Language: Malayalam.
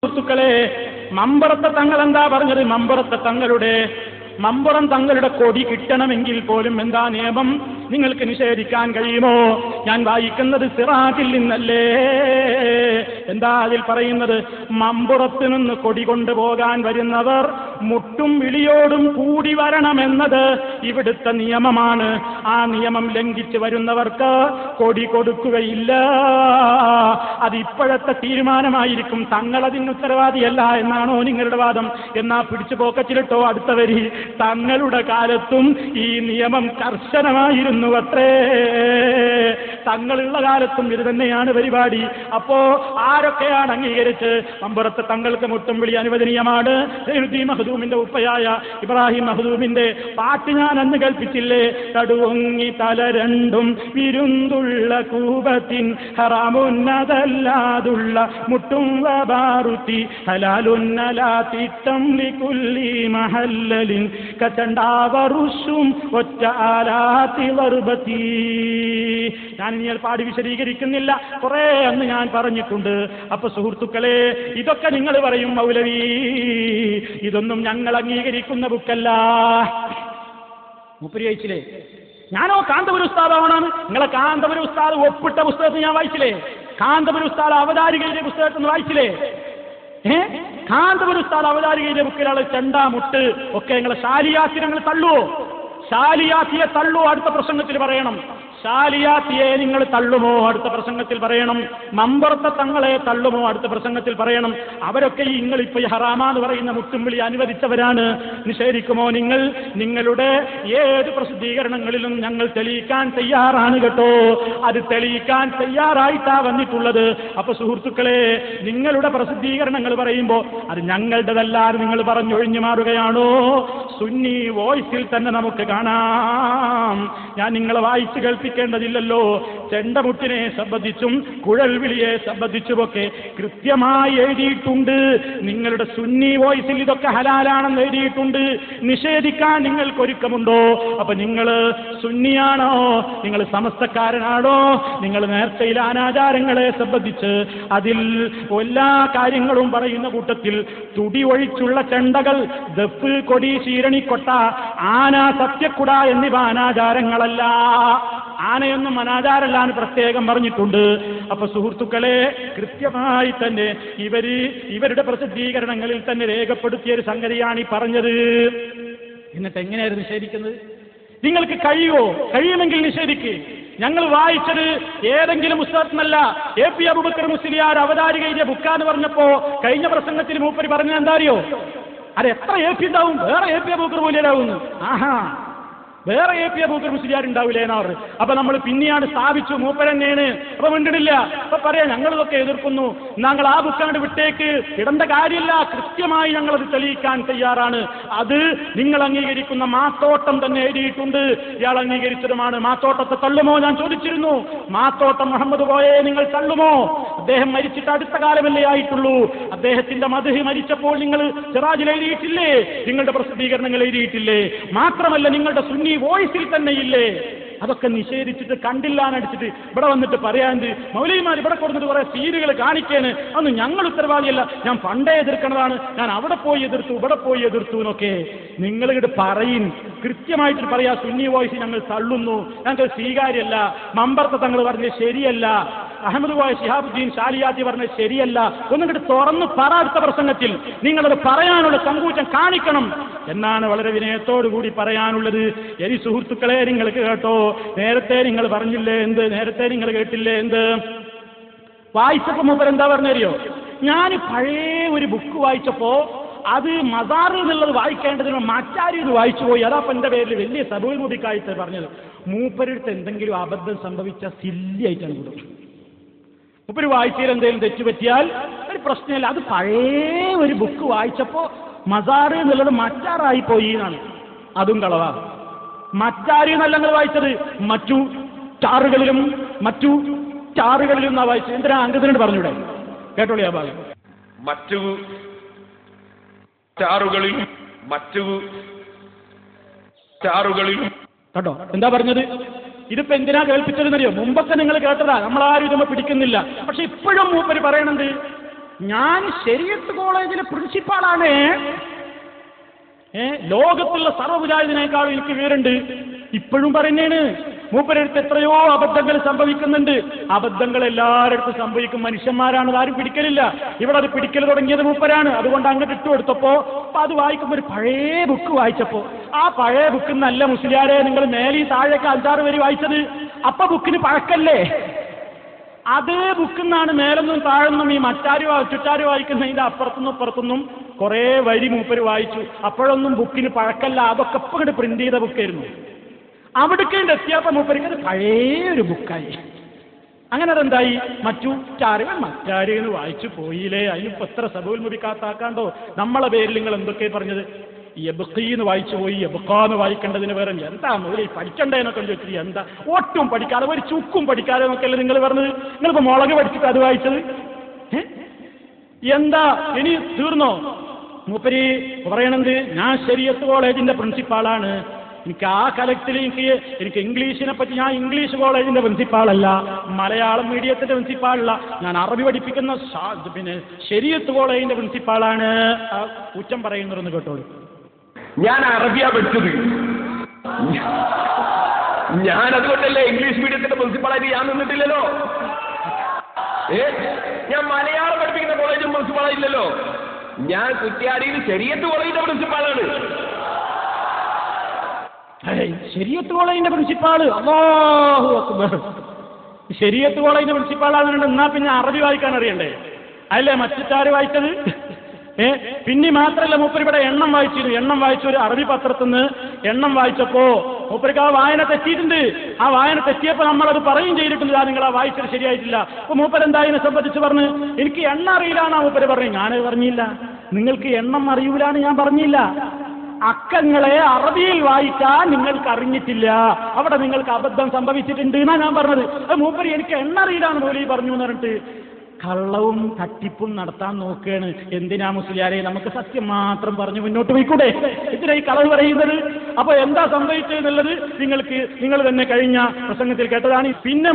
സുഹൃത്തുക്കളെ, മമ്പുറത്തെ തങ്ങൾ എന്താ പറഞ്ഞത്? മമ്പുറം തങ്ങളുടെ കൊടി കിട്ടണമെങ്കിൽ പോലും എന്താ നിയമം? നിങ്ങൾക്ക് നിഷേധിക്കാൻ കഴിയുമോ? ഞാൻ വായിക്കുന്നത് സിറാജിൽ നിന്നല്ലേ. എന്താ അതിൽ പറയുന്നത്? മമ്പുറത്ത് നിന്ന് കൊടി കൊണ്ടുപോകാൻ വരുന്നവർ മുട്ടും വിളിയോടും കൂടി വരണമെന്നത് ഇവിടുത്തെ നിയമമാണ്. ആ നിയമം ലംഘിച്ച് വരുന്നവർക്ക് കൊടി കൊടുക്കുകയില്ല. അത് ഇപ്പോഴത്തെ തീരുമാനമായിരിക്കും. തങ്ങളതിന് ഉത്തരവാദിയല്ല എന്നാണോ നിങ്ങളുടെ വാദം? എന്നാ പിടിച്ചു പോക്കറ്റിലിട്ടോ അടുത്ത വരി. തങ്ങളുടെ കാലത്തും ഈ നിയമം കർശനമായിരുന്നു അത്രേ. തങ്ങളുള്ള കാലത്തും ഇത് തന്നെയാണ് പരിപാടി. അപ്പോ ആരൊക്കെയാണ് അംഗീകരിച്ച് മമ്പുറത്ത് തങ്ങൾക്ക് മുട്ടും വിളി അനുവദനീയമാണ്? മഖ്ദൂമിന്റെ ഉപ്പയായ ഇബ്രാഹിം മഖ്ദൂമിന്റെ പാട്ട് ഞാൻ അന്ന് കേൾപ്പിച്ചില്ലേ? തടുവൊങ്ങി തല രണ്ടും വിരുന്തുള്ള കൂപത്തിൻ ഹറാമുന്നതല്ലാതുള്ള മുട്ടും വബാറുത്തി ഹലാലുന്നലാ തിട്ടം ലികുല്ലി മഹല്ലലിൻ കചണ്ടാവറുഷും ഒറ്റ ആലാത്തി വർബത്തി. ഞാൻ ഇനി പാടി വിശദീകരിക്കുന്നില്ല, കുറെ അന്ന് ഞാൻ പറഞ്ഞിട്ടുണ്ട്. അപ്പൊ സുഹൃത്തുക്കളെ, ഇതൊക്കെ നിങ്ങൾ പറയും മൗലവി ഇതൊന്നും ഞങ്ങൾ അംഗീകരിക്കുന്ന ബുക്കല്ല. മൂപ്പര് വായിച്ചില്ലേ? ഞാനോ കാന്തപുര ഉസ്താദാവണാണ്. നിങ്ങളെ കാന്തപുര ഉസ്താദ് ഒപ്പിട്ട പുസ്തകത്തിൽ ഞാൻ വായിച്ചില്ലേ? കാന്തപുര ഉസ്താദ് അവതാരികയിലെ പുസ്തകത്തിൽ വായിച്ചില്ലേ? കാന്തപുര ഉസ്താദ് അവതാരികയിലെ ബുക്കിലാണ് ചെണ്ടാമുട്ട് ഒക്കെ. നിങ്ങളെ ശാലിയാത്തിനെ നിങ്ങൾ തള്ളുവോ? ശാലിയാത്തിയെ തള്ളുവോ? അടുത്ത പ്രസംഗത്തിൽ പറയണം. ശാലിയാത്തിയെ നിങ്ങൾ തള്ളുമോ? അടുത്ത പ്രസംഗത്തിൽ പറയണം. മമ്പുറത്തെ തങ്ങളെ തള്ളുമോ? അടുത്ത പ്രസംഗത്തിൽ പറയണം. അവരൊക്കെ നിങ്ങളിപ്പോ ഈ ഹറാമാന്ന് പറയുന്ന മുട്ടും വിളി അനുവദിച്ചവരാണ്. നിഷേധിക്കുമോ നിങ്ങൾ? നിങ്ങളുടെ ഏത് പ്രസിദ്ധീകരണങ്ങളിലും ഞങ്ങൾ തെളിയിക്കാൻ തയ്യാറാണ് കേട്ടോ. അത് തെളിയിക്കാൻ തയ്യാറായിട്ടാ വന്നിട്ടുള്ളത്. അപ്പൊ സുഹൃത്തുക്കളെ, നിങ്ങളുടെ പ്രസിദ്ധീകരണങ്ങൾ പറയുമ്പോ അത് ഞങ്ങളുടേതല്ലാതെ നിങ്ങൾ പറഞ്ഞൊഴിഞ്ഞു മാറുകയാണോ? സുന്നി വോയിസിൽ തന്നെ നമുക്ക് കാണാം. ഞാൻ നിങ്ങളെ വായിച്ച് കേൾപ്പിക്കേണ്ടതില്ലല്ലോ. ചെണ്ടമുട്ടിനെ സംബന്ധിച്ചും കുഴൽവിളിയെ സംബന്ധിച്ചുമൊക്കെ കൃത്യമായി എഴുതിയിട്ടുണ്ട്. നിങ്ങളുടെ സുന്നി വോയിസിൽ ഇതൊക്കെ ഹലാലാണെന്ന് എഴുതിയിട്ടുണ്ട്. നിഷേധിക്കാൻ നിങ്ങൾക്ക് ഒരുക്കമുണ്ടോ? അപ്പൊ നിങ്ങൾ സുന്നിയാണോ? നിങ്ങൾ സമസ്തക്കാരനാണോ? നിങ്ങൾ നേർച്ചയിലെ അനാചാരങ്ങളെ സംബന്ധിച്ച് അതിൽ എല്ലാ കാര്യങ്ങളും പറയുന്ന കൂട്ടത്തിൽ തുടി ഒഴിച്ചുള്ള ചെണ്ടകൾ, ദഫ്, കൊടി, ശീരണിക്കൊട്ട, ആന, സത്യക്കുട എന്നിവ അനാചാരങ്ങളല്ല. ആനയൊന്നും അനാചാരമല്ലാന്ന് പ്രത്യേകം പറഞ്ഞിട്ടുണ്ട്. അപ്പൊ സുഹൃത്തുക്കളെ, കൃത്യമായി തന്നെ ഇവരുടെ പ്രസിദ്ധീകരണങ്ങളിൽ തന്നെ രേഖപ്പെടുത്തിയ ഒരു സംഗതിയാണ് ഈ പറഞ്ഞത്. എന്നിട്ട് എങ്ങനെയായിരുന്നു നിഷേധിക്കുന്നത്? നിങ്ങൾക്ക് കഴിയുമോ? കഴിയുമെങ്കിൽ നിഷേധിക്ക്. ഞങ്ങൾ വായിച്ചത് ഏതെങ്കിലും പുസ്തകത്തിനല്ല. എ.പി. അബൂബക്കർ മുസ്ലിയാർ അവതാരികയിലെ ബുക്കാന്ന് പറഞ്ഞപ്പോ കഴിഞ്ഞ പ്രസംഗത്തിൽ മൂപ്പര് പറഞ്ഞത് എന്താ അറിയോ? അത് എത്ര എ.പി. ഉണ്ടാവും? വേറെ എ.പി. അബൂബക്കർ മുസ്ലിയാരാവുന്നു. ആഹാ, വേറെ എ.പി. അബൂബക്കർ മുസ്ലിയാർ ഉണ്ടാവില്ലേ എന്നവർ. അപ്പൊ നമ്മൾ പിന്നെയാണ് സ്ഥാപിച്ചു മൂപ്പരന്നെയാണ്. അപ്പൊ മിണ്ടിടില്ല. അപ്പൊ പറയാ ഞങ്ങളിതൊക്കെ എതിർക്കുന്നു. ഞങ്ങൾ ആ ബുക്കാണ്ട് വിട്ടേക്ക്, ഇടേണ്ട കാര്യമില്ല. കൃത്യമായി ഞങ്ങളത് തെളിയിക്കാൻ തയ്യാറാണ്. അത് നിങ്ങൾ അംഗീകരിക്കുന്ന മാത്തോട്ടം തന്നെ എഴുതിയിട്ടുണ്ട്. ഇയാൾ അംഗീകരിച്ചതുമാണ്. മാത്തോട്ടത്തെ തള്ളുമോ? ഞാൻ ചോദിച്ചിരുന്നു. മാത്തോട്ടം മുഹമ്മദ് കോയയെ നിങ്ങൾ തള്ളുമോ? അദ്ദേഹം മരിച്ചിട്ട് അടുത്ത കാലമല്ലേ ആയിട്ടുള്ളൂ. അദ്ദേഹത്തിന്റെ മദ്ഹ് മരിച്ചപ്പോൾ നിങ്ങൾ സിറാജിൽ എഴുതിയിട്ടില്ലേ? നിങ്ങളുടെ പ്രസിദ്ധീകരണങ്ങൾ എഴുതിയിട്ടില്ലേ? മാത്രമല്ല നിങ്ങളുടെ സുന്നി വോയിസിൽ തന്നെ ഇല്ലേ? അതൊക്കെ നിഷേധിച്ചിട്ട് കണ്ടില്ലാന്നടിച്ചിട്ട് ഇവിടെ വന്നിട്ട് പറയാണ്ട് മൗലവിമാർ ഇവിടെ കൊടുത്തിട്ട് കുറെ സീനുകൾ കാണിക്കാന് അതൊന്നും ഞങ്ങൾ ഉത്തരവാദിയല്ല. ഞാൻ പണ്ടേ എതിർക്കണതാണ്. ഞാൻ അവിടെ പോയി എതിർത്തു, ഇവിടെ പോയി എതിർത്തു എന്നൊക്കെ നിങ്ങൾ ഇങ്ങോട്ട് പറയും. കൃത്യമായിട്ട് പറയാ, സുന്നി വോയിസ് ഞങ്ങൾ തള്ളുന്നു, ഞങ്ങൾ സ്വീകാര്യമല്ല. മമ്പർത്തെ തങ്ങൾ പറഞ്ഞത് ശരിയല്ല, അഹമ്മദ് കോയ ശിഹാബുദ്ദീൻ ശാലിയാത്തി പറഞ്ഞത് ശരിയല്ല. ഒന്നിങ്ങോട്ട് തുറന്ന് പറ. അടുത്ത പ്രസംഗത്തിൽ നിങ്ങളത് പറയാനുള്ള സങ്കൂചം കാണിക്കണം എന്നാണ് വളരെ വിനയത്തോടു കൂടി പറയാനുള്ളത്. എരി സുഹൃത്തുക്കളെ, നിങ്ങൾക്ക് കേട്ടോ, നേരത്തെ നിങ്ങൾ പറഞ്ഞില്ലേ എന്ത്? നേരത്തെ നിങ്ങൾ കേട്ടില്ലേ എന്ത്? വായിച്ചപ്പോ മൂപ്പർ എന്താ പറഞ്ഞറിയോ? ഞാൻ പഴയ ഒരു ബുക്ക് വായിച്ചപ്പോ അത് മസാർ എന്നുള്ളത് വായിക്കേണ്ടതിന് മറ്റാരും ഇത് വായിച്ചു പോയി. അതാപ്പം എന്റെ പേരിൽ വലിയ സബൂൽ മുടിക്കായിട്ട് പറഞ്ഞത്. മൂപ്പരെടുത്ത് എന്തെങ്കിലും അബദ്ധം സംഭവിച്ച സില്ലിയായിട്ടാണ് കൊടുക്കും. മൂപ്പര് വായിച്ചതിൽ എന്തെങ്കിലും തെറ്റുപറ്റിയാൽ ഒരു പ്രശ്നമില്ല. അത് പഴയ ഒരു ബുക്ക് വായിച്ചപ്പോ മസാർ എന്നുള്ളത് മറ്റാറായി പോയി എന്നാണ്. അതും കളവാ. മറ്റാരി എന്നല്ല നിങ്ങൾ വായിച്ചത്, മറ്റു ചാറുകളിലും എന്നാ വായിച്ചത്. എന്തിനാ അംഗത്തിനോട് പറഞ്ഞൂടെ? കേട്ടോളി ആ ഭാഗം. മറ്റു ചാറുകളിലും കേട്ടോ എന്താ പറഞ്ഞത്? ഇതിപ്പോ എന്തിനാ കേൾപ്പിച്ചതെന്നറിയോ? മുമ്പൊക്കെ നിങ്ങൾ കേട്ടതാ, നമ്മളാരും ഇതുമ്പോ പിടിക്കുന്നില്ല. പക്ഷെ ഇപ്പോഴും മൂപ്പര് പറയണത് ഞാൻ ശരീഅത്ത് കോളേജിലെ പ്രിൻസിപ്പാളാണ്. ലോകത്തുള്ള സർവ്വമുജാഹിദിനേക്കാളും എനിക്ക് വിവരമുണ്ട്. ഇപ്പോഴും പറയുന്നേണ്. മൂപ്പരടുത്ത് എത്രയോ അബദ്ധങ്ങൾ സംഭവിക്കുന്നുണ്ട്. അബദ്ധങ്ങൾ എല്ലാവരടുത്തും സംഭവിക്കും. മനുഷ്യന്മാരാണ്, ആരും പിടിക്കലില്ല. ഇവിടെ അത് പിടിക്കൽ തുടങ്ങിയത് മൂപ്പരാണ്. അതുകൊണ്ട് അങ്ങോട്ട് ഇട്ടുകൊടുത്തപ്പോ അപ്പൊ അത് വായിക്കുമ്പോൾ ഒരു പഴയ ബുക്ക് വായിച്ചപ്പോ ആ പഴയ ബുക്ക് നല്ല മുസ്ലിയാരെ നിങ്ങൾ മേലി താഴേക്ക് 5-6 വരി വായിച്ചത്. അപ്പൊ ബുക്കിന് പഴക്കല്ലേ? അതേ ബുക്കിന്നാണ് മേലൊന്നും താഴെന്നും ഈ ചുറ്റാര് വായിക്കുന്നതിന്റെ അപ്പുറത്തുനിന്നും ഇപ്പുറത്തുനിന്നും കുറെ വരി മൂപ്പര് വായിച്ചു. അപ്പോഴൊന്നും ബുക്കിന് പഴക്കല്ല. അതൊക്കെ ഇപ്പൊ ഇങ്ങോട്ട് പ്രിന്റ് ചെയ്ത ബുക്കായിരുന്നു. അവിടേക്ക് എത്തിയപ്പോ മൂപ്പർക്ക് അത് പഴയ ഒരു ബുക്കായി. അങ്ങനെ അതെന്തായി? മറ്റാരുകൾ വായിച്ചു പോയില്ലേ? അതിനിപ്പോ എത്ര സബൂൽ മുറിക്കാത്താക്കാണ്ടോ? നമ്മളെ പേരിൽ നിങ്ങൾ എന്തൊക്കെ പറഞ്ഞത്? യബ്ഖീന്ന് വായിച്ചു പോയി, യബ്ഖാന്ന് വായിക്കേണ്ടതിന് വേറെ എന്താ മൗലവി പഠിക്കണ്ടേന്നൊക്കെ ചോദിച്ചത്. എന്താ ഒട്ടും പഠിക്കാതെ ഒരു ചുക്കും പഠിക്കാതെ എന്നൊക്കെയല്ലേ നിങ്ങൾ പറഞ്ഞത്? നിങ്ങളിപ്പോ മുളക് പഠിച്ചിട്ട് അത് വായിച്ചത് എന്താ? ഇനി തീർന്നോ? മൂപ്പര് പറയണത് ഞാൻ ശരീഅത്ത് കോളേജിന്റെ പ്രിൻസിപ്പാളാണ്. എനിക്ക് ആ കലക്റ്റിൽ എനിക്ക് ഇംഗ്ലീഷിനെ പറ്റി, ഞാൻ ഇംഗ്ലീഷ് കോളേജിന്റെ പ്രിൻസിപ്പാളല്ല, മലയാളം മീഡിയത്തിന്റെ പ്രിൻസിപ്പാളല്ല, ഞാൻ അറബി പഠിപ്പിക്കുന്ന പിന്നെ ശരീഅത്ത് കോളേജിന്റെ പ്രിൻസിപ്പാളാണ്. ആ കുറ്റം പറയുന്നതെന്ന് കേട്ടോളൂ. ഞാൻ അറബിയാ പഠിച്ചത്. ഞാൻ അതുകൊണ്ടല്ലേ ഇംഗ്ലീഷ് മീഡിയത്തിന്റെ പ്രിൻസിപ്പാളായിട്ട് ഞാൻ നിന്നിട്ടില്ലല്ലോ. ഞാൻ മലയാളം പഠിപ്പിക്കുന്ന കോളേജും പ്രിൻസിപ്പാളായില്ലല്ലോ. ഞാൻ കുറ്റ്യാടിയിൽ ശരീഅത്ത് കോളേജിന്റെ പ്രിൻസിപ്പാളാണ്. ശരീഅത്ത് കോളേജിന്റെ പ്രിൻസിപ്പാള്, അല്ലാഹു അക്ബർ. ശരീഅത്ത് കോളേജിന്റെ പ്രിൻസിപ്പാളാണ്. എന്നാ പിന്നെ അറബി വായിക്കാൻ അറിയണ്ടേ? അല്ലേ മറ്റാര് വായിച്ചത്? പിന്നെ മാത്രമല്ല, മൂപ്പര് ഇവിടെ എണ്ണം വായിച്ചിരുന്നു. എണ്ണം വായിച്ച ഒരു അറബി പത്രത്തിൽ നിന്ന് എണ്ണം വായിച്ചപ്പോ മൂപ്പർക്ക് ആ വായന തെറ്റിയിട്ടുണ്ട്. ആ വായന തെറ്റിയപ്പോ നമ്മളത് പറയും ചെയ്തിട്ടുണ്ട്, നിങ്ങൾ ആ വായിച്ചത് ശരിയായിട്ടില്ല. അപ്പൊ മൂപ്പരെന്തായതിനെ സംബന്ധിച്ച് പറഞ്ഞ് എനിക്ക് എണ്ണം അറിയില്ലാന്നാ മൂപ്പര് പറഞ്ഞു. ഞാനത് പറഞ്ഞില്ല. നിങ്ങൾക്ക് എണ്ണം അറിയൂലാന്ന് ഞാൻ പറഞ്ഞില്ല. അക്കങ്ങളെ അറബിയിൽ വായിക്കാൻ നിങ്ങൾക്ക് അറിഞ്ഞിട്ടില്ല, അവിടെ നിങ്ങൾക്ക് അബദ്ധം സംഭവിച്ചിട്ടുണ്ട് എന്നാ ഞാൻ പറഞ്ഞത്. അത് മൂപ്പര് എനിക്ക് എണ്ണറിയില്ലാന്ന് മൗലവി പറഞ്ഞു എന്ന് പറഞ്ഞിട്ട് കള്ളവും തട്ടിപ്പും നടത്താൻ നോക്കുകയാണ്. എന്തിനാ മുസ്ലിയാരെ? നമുക്ക് സത്യം മാത്രം പറഞ്ഞു മുന്നോട്ട് പോയിക്കൂടെ? എന്തിനാ ഈ കളവ് പറയുന്നത്? അപ്പൊ എന്താ സംഭവിച്ചതെന്നുള്ളത് നിങ്ങൾ തന്നെ കഴിഞ്ഞ പ്രസംഗത്തിൽ കേട്ടതാണ്. പിന്നെ